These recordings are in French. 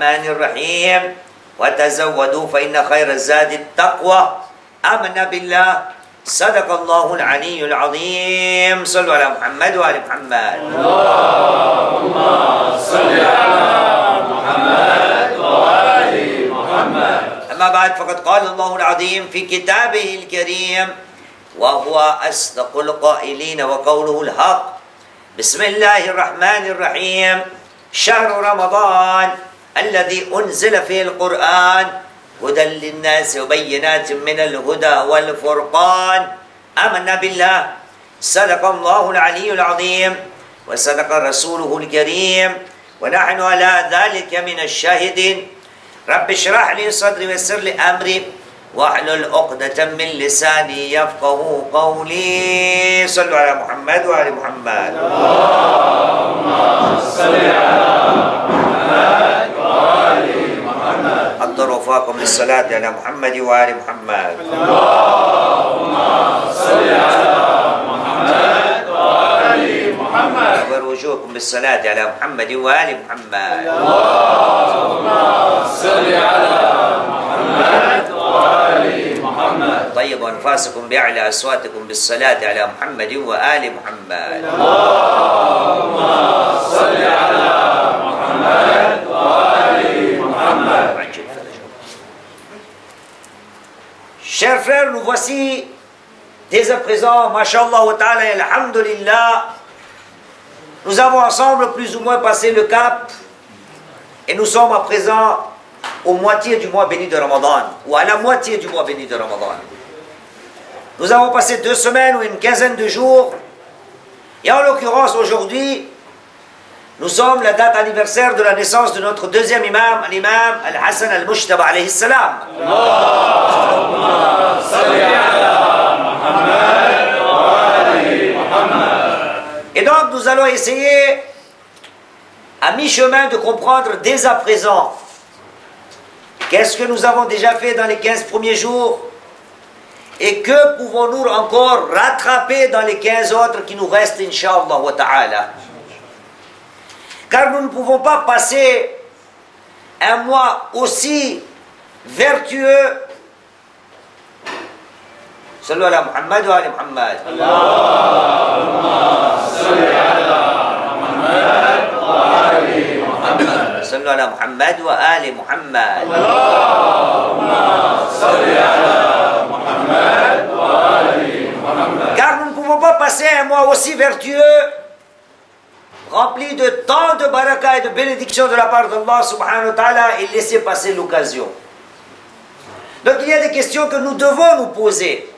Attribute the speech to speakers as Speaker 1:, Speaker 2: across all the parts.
Speaker 1: الرحمن الرحيم وتزودوا فإن خير الزاد التقوى آمنا بالله صدق الله العلي العظيم صلوا على محمد وآل محمد
Speaker 2: اللهم صل على محمد وآل محمد.
Speaker 1: أما بعد فقد قال الله العظيم في كتابه الكريم وهو أصدق القائلين وقوله الحق بسم الله الرحمن الرحيم شهر رمضان الذي أنزل فيه القرآن هدى للناس وبينات من الهدى والفرقان آمنا بالله صدق الله العلي العظيم وصدق رسوله الكريم ونحن على ذلك من الشاهدين رب اشرح لي صدري ويسر لي أمري واحلل عقدة من لساني يفقه قولي صلوا على محمد وآل محمد
Speaker 2: اللهم صل على محمد وآل محمد.
Speaker 1: حضر وفاكم للصلاة على محمد وآل محمد
Speaker 2: اللهم صل على محمد وآل محمد.
Speaker 1: ووجوهكم بالصلاة على محمد وآل محمد
Speaker 2: اللهم صل على محمد وآل محمد.
Speaker 1: طيب أنفاسكم بأعلى أصواتكم بالصلاة على محمد وآل محمد
Speaker 2: اللهم صل على محمد وآل محمد.
Speaker 1: Chers frères, nous voici dès à présent, mashallah wa ta'ala, alhamdulillah, nous avons ensemble plus ou moins passé le cap et nous sommes à présent aux moitiés du mois béni de Ramadan ou à la moitié du mois béni de Ramadan. Nous avons passé 2 semaines ou une quinzaine de jours et en l'occurrence aujourd'hui nous sommes la date anniversaire de la naissance de notre deuxième imam, l'imam Al-Hassan Al-Mushtaba alayhi salam.
Speaker 2: اللهم صل على محمد وآل محمد.
Speaker 1: Et donc nous allons essayer à mi-chemin de comprendre dès à présent qu'est-ce que nous avons déjà fait dans les 15 premiers jours et que pouvons-nous encore rattraper dans les 15 autres qui nous restent, Inch'Allah wa ta'ala. Car nous ne pouvons pas passer un mois aussi vertueux. Sallu ala Muhammad wa ali Muhammad.
Speaker 2: اللهم صل على محمد وآل محمد.
Speaker 1: Sallu ala Muhammad wa ali Muhammad.
Speaker 2: اللهم صل على محمد وآل محمد.
Speaker 1: Car nous ne pouvons pas passer un mois aussi vertueux, rempli de tant de baraka et de bénédictions de la part d'Allah subhanahu wa ta'ala et laisser passer l'occasion. Donc il y a des questions que nous devons nous poser.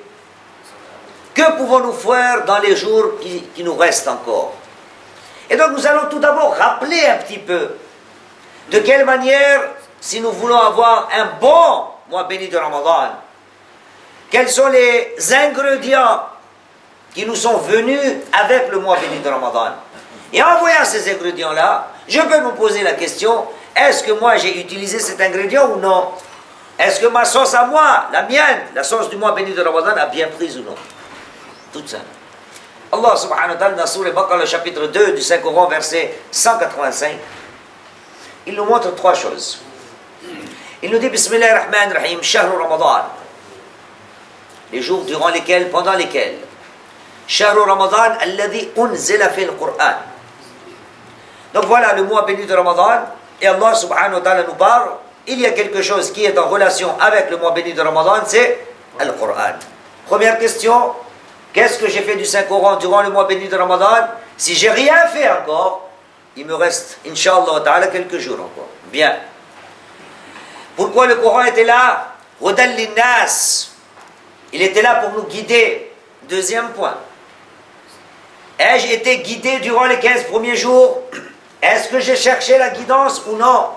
Speaker 1: Que pouvons-nous faire dans les jours qui nous restent encore? Et donc nous allons tout d'abord rappeler un petit peu de quelle manière, si nous voulons avoir un bon mois béni de Ramadan, quels sont les ingrédients qui nous sont venus avec le mois béni de Ramadan. Et en voyant ces ingrédients-là, je peux me poser la question, est-ce que moi j'ai utilisé cet ingrédient ou non? Est-ce que ma sauce à moi, la mienne, la sauce du mois béni de Ramadan a bien prise ou non? Tout ça. Allah subhanahu wa ta'ala dans Sourate Baqarah, le chapitre 2 du Saint-Coran, verset 185, il nous montre 3 choses. Il nous dit, Bismillahirrahmanirrahim, Shahru Ramadan, les jours durant lesquels, pendant lesquels, Shahru Ramadan, alladhi unzila fil Qur'an. Donc voilà le mois béni de Ramadan, et Allah subhanahu wa ta'ala nous parle, il y a quelque chose qui est en relation avec le mois béni de Ramadan, c'est le Qur'an. Première question, qu'est-ce que j'ai fait du Saint-Coran durant le mois béni de Ramadan? Si j'ai rien fait encore, il me reste, Inch'Allah ta'ala, quelques jours encore. Bien. Pourquoi le Coran était là? Hudan linnas. Il était là pour nous guider. Deuxième point. Ai-je été guidé durant les 15 premiers jours? Est-ce que j'ai cherché la guidance ou non?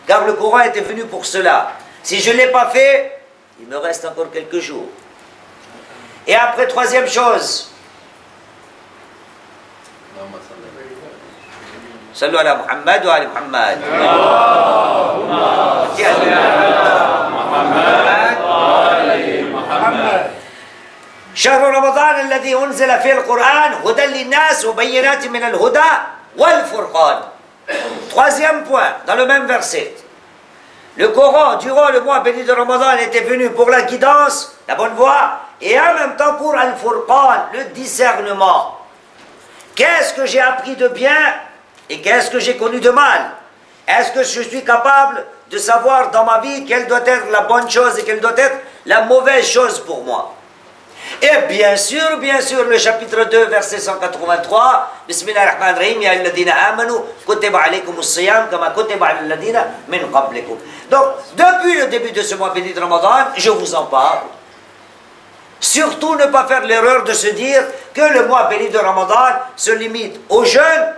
Speaker 1: Car le Coran était venu pour cela. Si je ne l'ai pas fait, il me reste encore quelques jours. Et après, troisième chose. Sallu ala Muhammad wa ali Muhammad. شهر رمضان الذي أنزل فيه القرآن هدى للناس وبينات من الهدى والفرقان. Troisième point, dans le même verset. Le Coran, durant le mois béni de Ramadan, était venu pour la guidance, la bonne voie, et en même temps pour Al-Furqan, le discernement. Qu'est-ce que j'ai appris de bien et qu'est-ce que j'ai connu de mal? Est-ce que je suis capable de savoir dans ma vie quelle doit être la bonne chose et quelle doit être la mauvaise chose pour moi? Et bien sûr, le chapitre 2, verset 183, Bismillahirrahmanirrahim, Ya alladhina amanu, kutiba alaykum as-siyam, kama kutiba ala alladhina min qablikum. Donc, depuis le début de ce mois béni de Ramadan, je vous en parle. Surtout ne pas faire l'erreur de se dire que le mois béni de Ramadan se limite aux jeûnes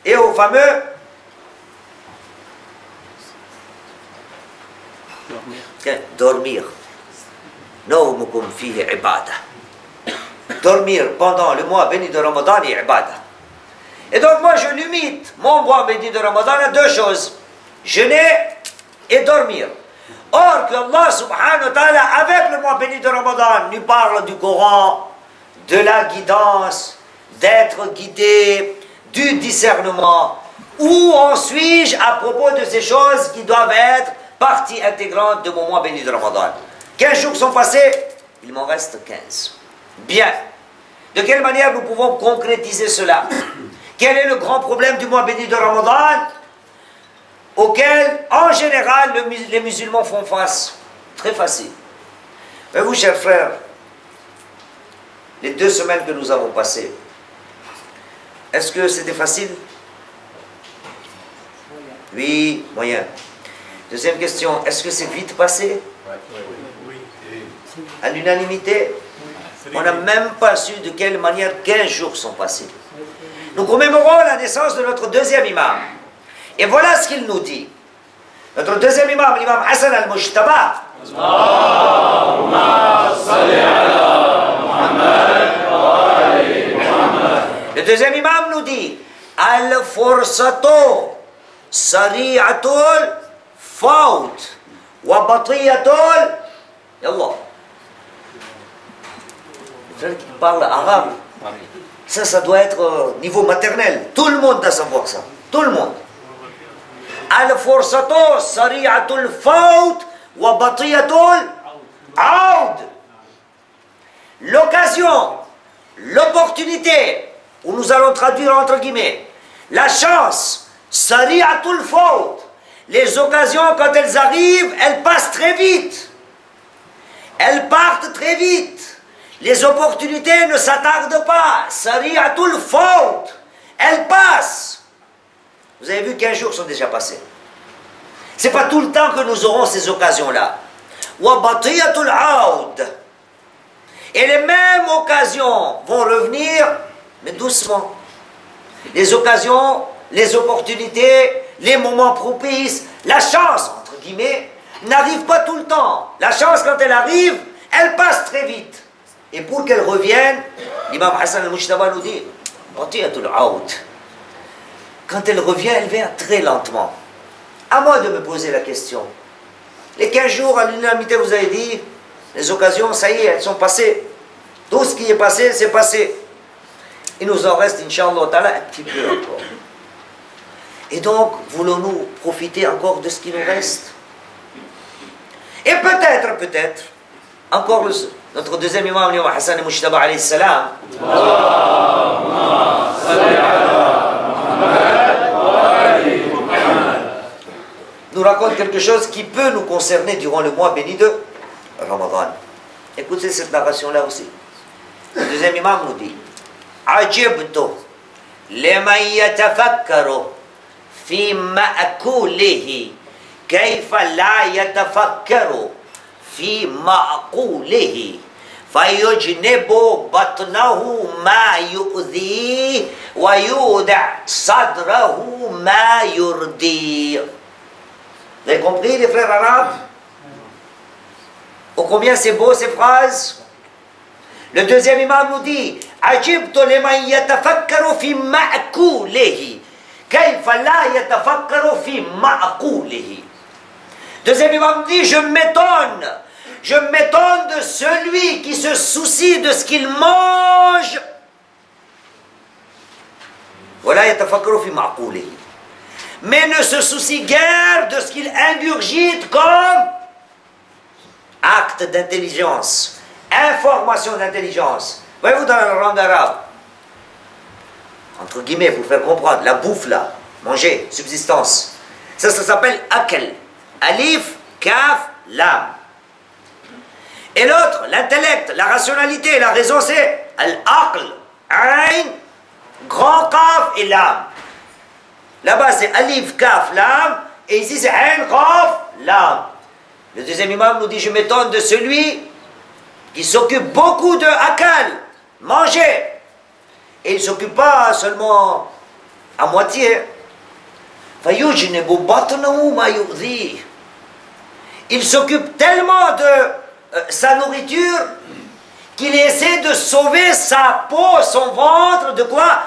Speaker 1: et aux fameux dormir. Nawmukum fihi ibadah. Dormir pendant le mois béni de Ramadan est ibadah. Et donc moi je limite mon mois béni de Ramadan à deux choses: jeûner et dormir. Or que Allah subhanahu wa ta'ala, avec le mois béni de Ramadan, nous parle du Coran, de la guidance, d'être guidé, du discernement. Où en suis-je à propos de ces choses qui doivent être partie intégrante de mon mois béni de Ramadan? 15 jours sont passés, il m'en reste 15. Bien. De quelle manière nous pouvons concrétiser cela? Quel est le grand problème du mois béni de Ramadan auquel, en général, les musulmans font face? Très facile. Mais vous, chers frères, les 2 semaines que nous avons passées, est-ce que c'était facile? Oui, moyen. Deuxième question, est-ce que c'est vite passé? À l'unanimité? On n'a même pas su de quelle manière 15 jours sont passés. Nous commémorons la naissance de notre deuxième imam. Et voilà ce qu'il nous dit. Notre deuxième imam, l'imam Hassan al-Mujtaba. Le deuxième imam nous dit Al-Fursato Sari'atul Faut Wa Batiyatul. Yallah. Les frères qui parlent arabe, ça doit être niveau maternel. Tout le monde doit savoir ça. Tout le monde. Al-Fursato Sari'atul Faut Wa Batiyatul Aoud. L'occasion, l'opportunité, où nous allons traduire entre guillemets, la chance, Sari'atul Faut. Les occasions, quand elles arrivent, elles passent très vite. Elles partent très vite. Les opportunités ne s'attardent pas. Sari'atul Faut. Elles passent. Vous avez vu, 15 jours sont déjà passés. Ce n'est pas tout le temps que nous aurons ces occasions-là. Wa batiyatul aoud. Et les mêmes occasions vont revenir, mais doucement. Les occasions, les opportunités, les moments propices, la chance, entre guillemets, n'arrive pas tout le temps. La chance, quand elle arrive, elle passe très vite. Et pour qu'elle revienne, l'imam Hassan al-Mujtaba nous dit, batiyatul aoud. Quand elle revient, elle vient très lentement. À moi de me poser la question. Les 15 jours, à l'unanimité, vous avez dit, les occasions, ça y est, elles sont passées. Tout ce qui est passé, c'est passé. Il nous en reste, Inch'Allah ta'ala, un petit peu encore. Et donc, voulons-nous profiter encore de ce qui nous reste? Et peut-être, encore notre deuxième imam, l'imam Hassan al-Mujtaba alayhi salam, nous raconte quelque chose qui peut nous concerner durant le mois béni de Ramadan. Écoutez cette narration-là aussi. Le deuxième imam nous dit Ajibtu liman yatafakkaru fi ma'kulihi kayfa la yatafakkaru fi ma'kulihi fayujnibu batnahu ma yu'dhi wa yuda' sadrahu ma yurdi. Vous avez compris, les frères arabes? Oh, combien c'est beau ces phrases? Le deuxième imam nous dit Ajibtu liman yatafakkaru fi ma'kulihi kayfa la yatafakkaru fi ma'kulihi. Deuxième imam dit je m'étonne de celui qui se soucie de ce qu'il mange. Voilà yatafakkaru fi ma'kulihi. Mais ne se soucie guère de ce qu'il ingurgite. ingurgite comme acte d'intelligence, information d'intelligence. Voyez-vous dans la langue arabe, entre guillemets, pour faire comprendre, la bouffe là, manger, subsistance, ça s'appelle akal. Alif, kaf, lam. Et l'autre, l'intellect, la rationalité, la raison, c'est al-aql, ayn, grand kaf et lam. Là-bas, c'est alif, kaf, lam, et ici, c'est ayn, kaf, lam. Le deuxième imam nous dit, je m'étonne de celui qui s'occupe beaucoup de akal, manger. Et il ne s'occupe pas seulement à moitié. Il s'occupe tellement de sa nourriture qu'il essaie de sauver sa peau, son ventre, de quoi?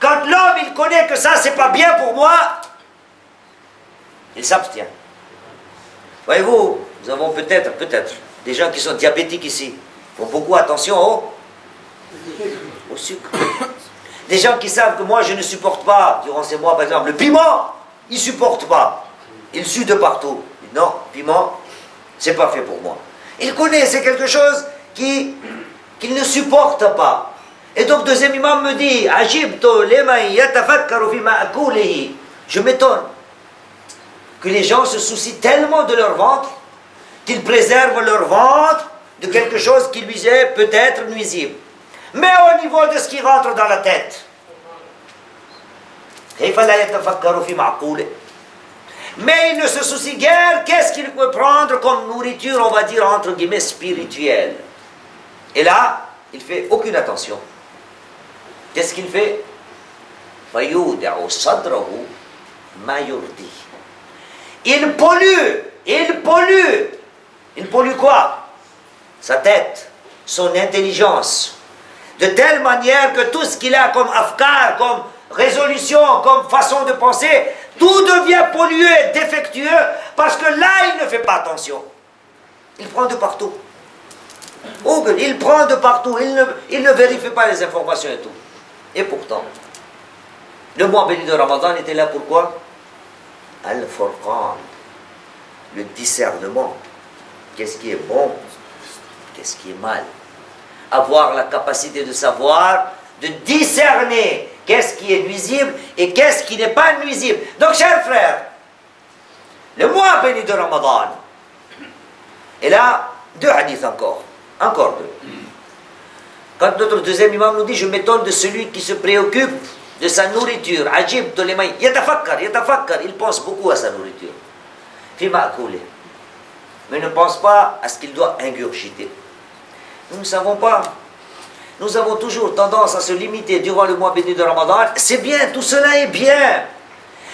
Speaker 1: Quand l'homme il connaît que ça c'est pas bien pour moi, il s'abstient. Voyez-vous, nous avons peut-être des gens qui sont diabétiques ici, font beaucoup attention au sucre. Des gens qui savent que moi je ne supporte pas, durant ces mois par exemple, le piment, ils ne supportent pas. Ils suent de partout. Ils disent, non, piment, c'est pas fait pour moi. Ils connaissent, c'est quelque chose qu'ils ne supportent pas. Et donc deuxième imam me dit, je m'étonne que les gens se soucient tellement de leur ventre qu'ils préservent leur ventre de quelque chose qui lui est peut-être nuisible. Mais au niveau de ce qui rentre dans la tête, mais il ne se soucie guère qu'est-ce qu'il peut prendre comme nourriture, on va dire entre guillemets spirituelle. Et là, il ne fait aucune attention. Qu'est-ce qu'il fait? Il pollue quoi? Sa tête, son intelligence, de telle manière que tout ce qu'il a comme afkar, comme résolution, comme façon de penser, tout devient pollué, défectueux, parce que là, il ne fait pas attention. Il prend de partout. Il prend de partout, il ne vérifie pas les informations et tout. Et pourtant, le mois béni de Ramadan était là pourquoi? Al-Furqan, le discernement. Qu'est-ce qui est bon? Qu'est-ce qui est mal? Avoir la capacité de savoir, de discerner qu'est-ce qui est nuisible et qu'est-ce qui n'est pas nuisible. Donc, chers frères, le mois béni de Ramadan, et là, deux hadiths encore deux. Quand notre deuxième imam nous dit, je m'étonne de celui qui se préoccupe de sa nourriture, ajib tolemay, yatafakkar, il pense beaucoup à sa nourriture. Fi ma'kouleh. Mais ne pense pas à ce qu'il doit ingurgiter. Nous ne savons pas. Nous avons toujours tendance à se limiter durant le mois béni de Ramadan. C'est bien, tout cela est bien.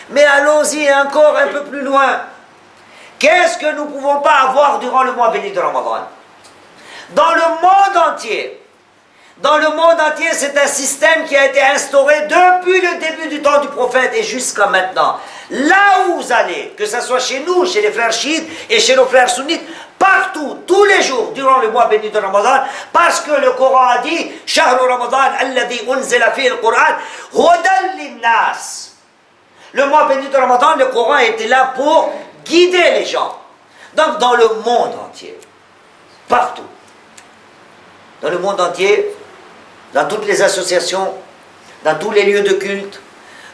Speaker 1: Mais allons-y encore un peu plus loin. Qu'est-ce que nous ne pouvons pas avoir durant le mois béni de Ramadan? Dans le monde entier, c'est un système qui a été instauré depuis le début du temps du prophète et jusqu'à maintenant. Là où vous allez, que ce soit chez nous, chez les frères chiites et chez nos frères sunnites, partout, tous les jours, durant le mois béni de Ramadan, parce que le Coran a dit « Shahru Ramadan alladhi unzila fihi al-Qur'an hudan linnas » Le mois béni de Ramadan, le Coran était là pour guider les gens. Donc dans le monde entier, partout, dans le monde entier, dans toutes les associations, dans tous les lieux de culte,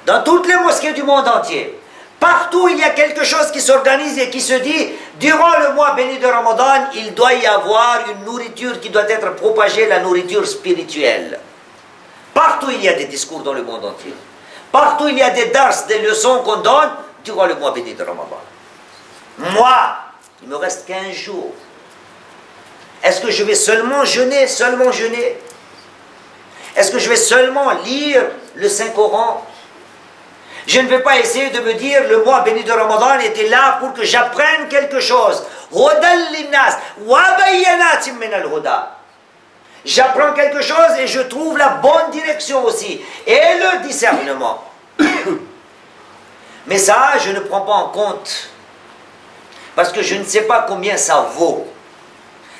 Speaker 1: dans toutes les mosquées du monde entier, partout il y a quelque chose qui s'organise et qui se dit, durant le mois béni de Ramadan, il doit y avoir une nourriture qui doit être propagée, la nourriture spirituelle. Partout il y a des discours dans le monde entier. Partout il y a des dars, des leçons qu'on donne durant le mois béni de Ramadan. Moi, il me reste 15 jours. Est-ce que je vais seulement jeûner? Est-ce que je vais seulement lire le Saint-Coran? Je ne vais pas essayer de me dire le mois béni de Ramadan était là pour que j'apprenne quelque chose. J'apprends quelque chose et je trouve la bonne direction aussi. Et le discernement. Mais ça, je ne prends pas en compte. Parce que je ne sais pas combien ça vaut.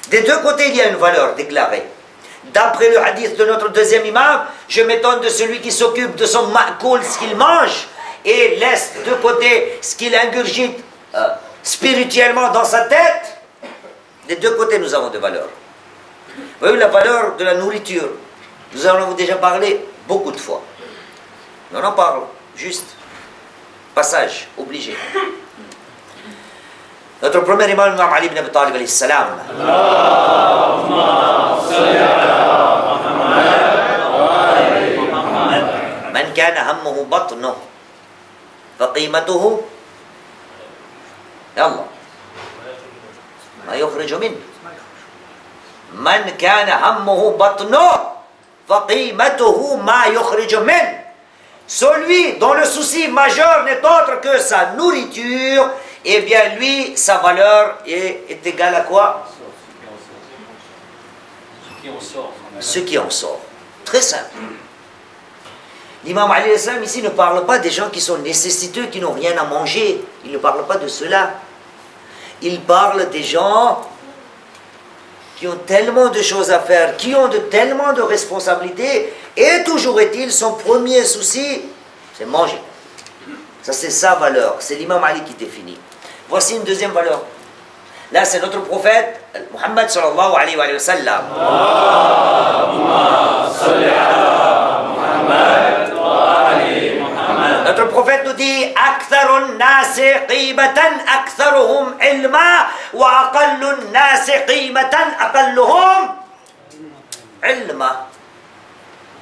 Speaker 1: Des deux côtés, il y a une valeur déclarée. D'après le hadith de notre deuxième imam, je m'étonne de celui qui s'occupe de son ma'koul, ce qu'il mange, et laisse de côté ce qu'il ingurgite spirituellement dans sa tête, des deux côtés nous avons des valeurs. Vous voyez la valeur de la nourriture, nous en avons déjà parlé beaucoup de fois. On en parle, juste. Passage, obligé. Notre premier imam, l'imam Ali ibn Abi Talib alayhi salam. من كان همه بطنه فقيمته يلا ما يخرج منه من كان همه بطنه فقيمته ما يخرج منه. Celui dont le souci majeur n'est autre que sa nourriture, eh bien lui, sa valeur est égale à quoi? Ce qui en sort. Très simple. L'imam Ali al-Islam ici ne parle pas des gens qui sont nécessiteux, qui n'ont rien à manger. Il ne parle pas de cela. Il parle des gens qui ont tellement de choses à faire, qui ont tellement de responsabilités, et toujours est-il, son premier souci, c'est manger. Ça, c'est sa valeur. C'est l'imam Ali qui définit. Voici une deuxième valeur. Là, c'est notre prophète, Muhammad sallallahu alayhi wa sallam. Notre prophète nous dit أكثر الناس قيمة أكثرهم علما وأقل الناس قيمة أقلهم علما.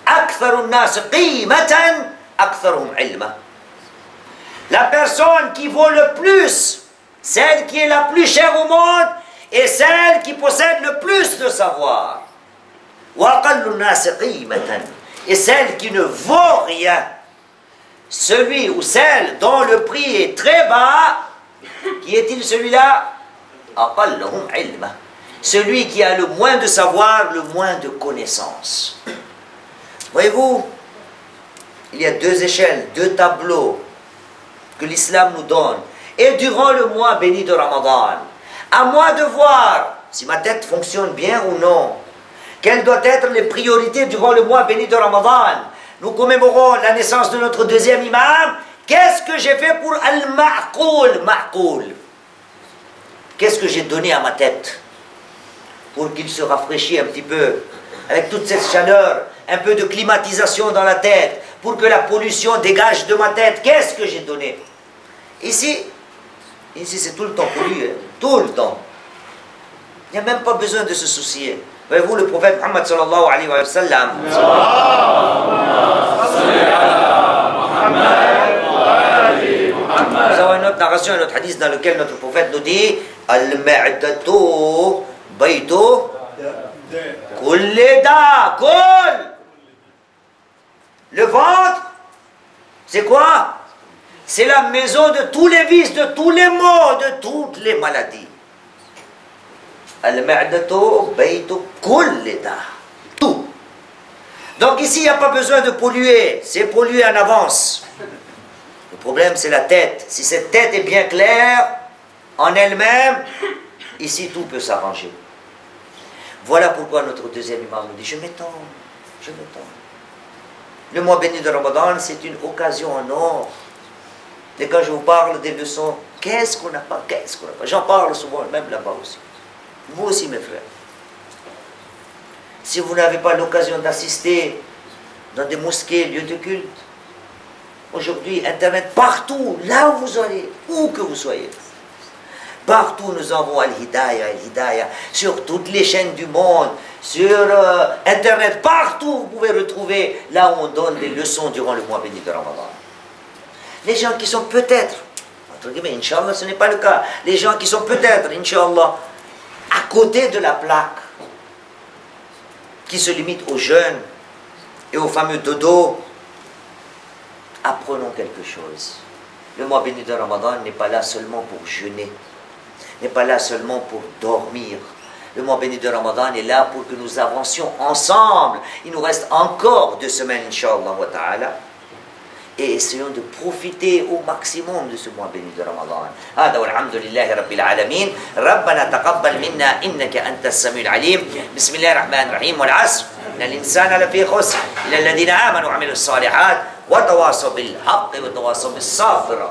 Speaker 1: أكثر الناس قيمة أكثرهم علما. La personne qui vaut le plus, celle qui est la plus chère au monde, est celle qui possède le plus de savoir. وأقل الناس قيمة. Et celle qui ne vaut rien. Celui ou celle dont le prix est très bas, qui est-il celui-là? أقلهم علما. Celui qui a le moins de savoir, le moins de connaissances. Voyez-vous, il y a deux échelles, deux tableaux que l'islam nous donne. Et durant le mois béni de Ramadan, à moi de voir si ma tête fonctionne bien ou non. Quelles doivent être les priorités durant le mois béni de Ramadan? Nous commémorons la naissance de notre deuxième imam. Qu'est-ce que j'ai fait pour al-ma'qoul? Qu'est-ce que j'ai donné à ma tête pour qu'il se rafraîchisse un petit peu avec toute cette chaleur, un peu de climatisation dans la tête, pour que la pollution dégage de ma tête? Qu'est-ce que j'ai donné? Ici c'est tout le temps pollué, tout le temps. Il n'y a même pas besoin de se soucier. Voyez-vous, le prophète Muhammad sallallahu alayhi wa sallam, nous avons une autre narration, un autre hadith dans lequel notre prophète nous dit Al-ma'datu baytu kulli da kul. Le ventre, c'est quoi? C'est la maison de tous les vices, de tous les maux, de toutes les maladies. Al-ma'datu baytu kulli da. Tout. Donc ici, il n'y a pas besoin de polluer. C'est pollué en avance. Le problème, c'est la tête. Si cette tête est bien claire en elle-même, ici, tout peut s'arranger. Voilà pourquoi notre deuxième imam nous dit, je m'étonne. Le mois béni de Ramadan, c'est une occasion en or. Et quand je vous parle des leçons, qu'est-ce qu'on n'a pas? J'en parle souvent, même là-bas aussi. Vous aussi, mes frères. Si vous n'avez pas l'occasion d'assister dans des mosquées, lieux de culte, aujourd'hui, Internet, partout, là où vous allez, où que vous soyez, partout nous avons Al-Hidayah, sur toutes les chaînes du monde, sur Internet, partout vous pouvez retrouver là où on donne des leçons durant le mois béni de Ramadan. Les gens qui sont peut-être, entre guillemets, Inch'Allah, ce n'est pas le cas, les gens qui sont peut-être, Inch'Allah, à côté de la plaque, qui se limite aux jeunes et aux fameux dodo, apprenons quelque chose. Le mois béni de Ramadan n'est pas là seulement pour jeûner, n'est pas là seulement pour dormir. Le mois béni de Ramadan est là pour que nous avancions ensemble. Il nous reste encore 2 semaines, Inch'Allah wa ta'ala. Et essayons de profiter au maximum de ce mois béni de Ramadan. هذا والحمد لله رب العالمين. ربنا تقبل منا إنك أنت السميع العليم. بسم الله الرحمن الرحيم. والعصر إن الإنسان لفي خسر إلا الذين آمنوا وعملوا الصالحات وتواصوا بالحق وتواصوا بالصبر.